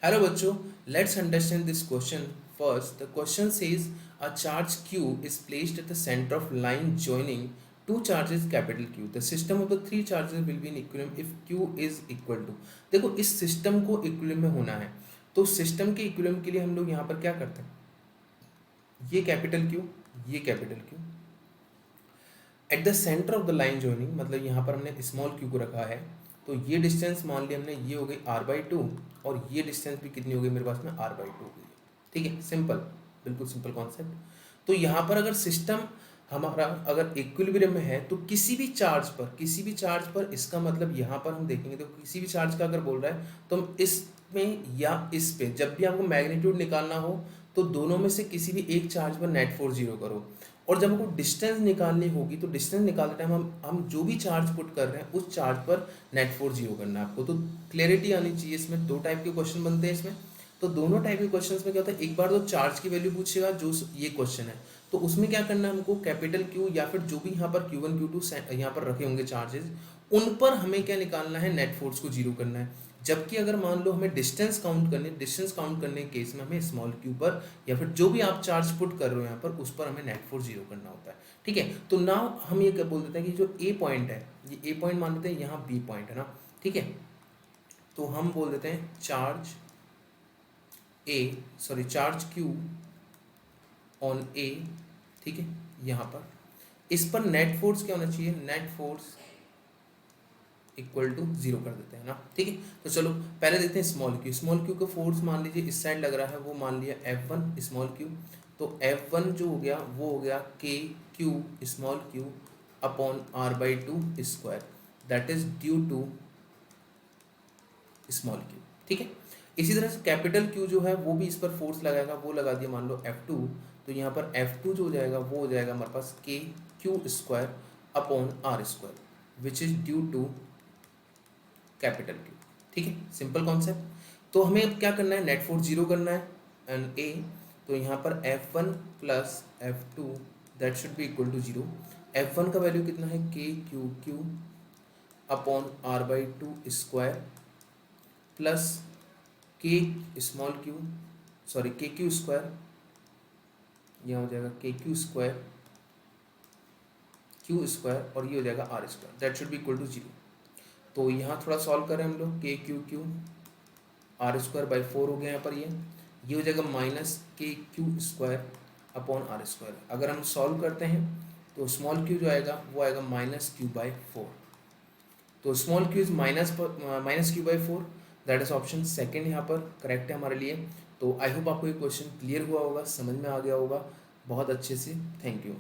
Hello बच्चों, let's understand this question first. The question says a charge q is placed at the center of line joining two charges capital Q. The system of the three charges will be in equilibrium if q is equal to. देखो इस system को equilibrium में होना है, तो system के equilibrium के लिए हम लोग यहाँ पर क्या करते हैं, ये कैपिटल Q, ये capital Q at the centre of the line joining, मतलब यहाँ पर हमने स्मॉल q को रखा है, तो ये डिस्टेंस मान लिया हमने, ये हो गई r/2 और ये डिस्टेंस भी कितनी हो गई मेरे पास में, r/2 हो गई। ठीक है, सिंपल, बिल्कुल सिंपल कॉन्सेप्ट। तो यहाँ पर अगर सिस्टम हमारा अगर इक्विलिब्रियम में है तो किसी भी चार्ज पर इसका मतलब यहाँ पर हम देखेंगे तो किसी भी चार्ज का अगर बोल रहा है तो हम इसमें या इस पे जब भी आपको मैग्नीट्यूड निकालना हो तो दोनों में से किसी भी एक चार्ज पर नेट फोर्स जीरो करो, और जब हमको डिस्टेंस निकालनी होगी तो डिस्टेंस निकालते टाइम हम जो भी चार्ज पुट कर रहे हैं उस चार्ज पर नेट फोर्स जीरो करना है आपको। तो क्लैरिटी आनी चाहिए इसमें। दो टाइप के क्वेश्चन बनते हैं इसमें, तो दोनों टाइप के क्वेश्चंस में क्या होता है, एक बार तो चार्ज की वैल्यू पूछेगा जो ये क्वेश्चन है, तो उसमें क्या करना है हमको, कैपिटल क्यू या फिर जो भी यहाँ पर Q1 Q2 यहाँ पर रखे होंगे चार्जेस, उन पर हमें क्या निकालना है, नेट फोर्स को जीरो करना है। जबकि अगर मान लो हमें डिस्टेंस काउंट करने के केस में हमें स्मॉल क्यू पर या फिर जो भी आप चार्ज पुट कर रहे हो यहाँ पर उस पर हमें नेट फोर्स जीरो करना होता है। ठीक है, तो नाउ हम ये क्या बोल देते हैं कि जो ए पॉइंट है, ये ए पॉइंट मान लेते हैं, यहाँ बी पॉइंट है ना। ठीक है, तो हम बोल देते हैं चार्ज क्यू ऑन ए। ठीक है, यहाँ पर इस पर नेट फोर्स क्या होना चाहिए, net force equal to zero कर देते हैं ना। ठीक है, तो चलो पहले देखते हैं स्मॉल क्यू का फोर्स मान लीजिए इस साइड लग रहा है, वो मान लिया F1 स्मॉल क्यू, तो F1 जो हो गया वो हो गया k q small q upon r/2 square, that is due to small q. ठीक है, इसी तरह से कैपिटल क्यू जो है वो भी इस पर फोर्स लगाएगा, वो लगा दिया मान लो F2, तो यहाँ पर F2 जो हो जाएगा वो हो जाएगा हमारे पास k q square upon r square which is due to capital q. ठीक है, सिंपल कॉन्सेप्ट। तो हमें अब क्या करना है, नेट फोर्स जीरो करना है एंड ए, तो यहाँ पर F1 plus F2 that should be equal to zero. F1 का वैल्यू कितना है, k q q upon r/2 square plus k q square, यहाँ हो जाएगा के क्यू स्क्वायर और ये हो जाएगा r square, that should be equal to zero. तो यहाँ थोड़ा सॉल्व करें हम लोग, के क्यू r²/4 हो गया यहाँ पर, ये हो जाएगा माइनस के q square upon r square. अगर हम सॉल्व करते हैं तो स्मॉल क्यू जो आएगा वो आएगा -q/4, तो small Q is -q/4, that is option second यहाँ पर करेक्ट है हमारे लिए। तो आई होप आपको ये क्वेश्चन क्लियर हुआ होगा, समझ में आ गया होगा बहुत अच्छे से। Thank you.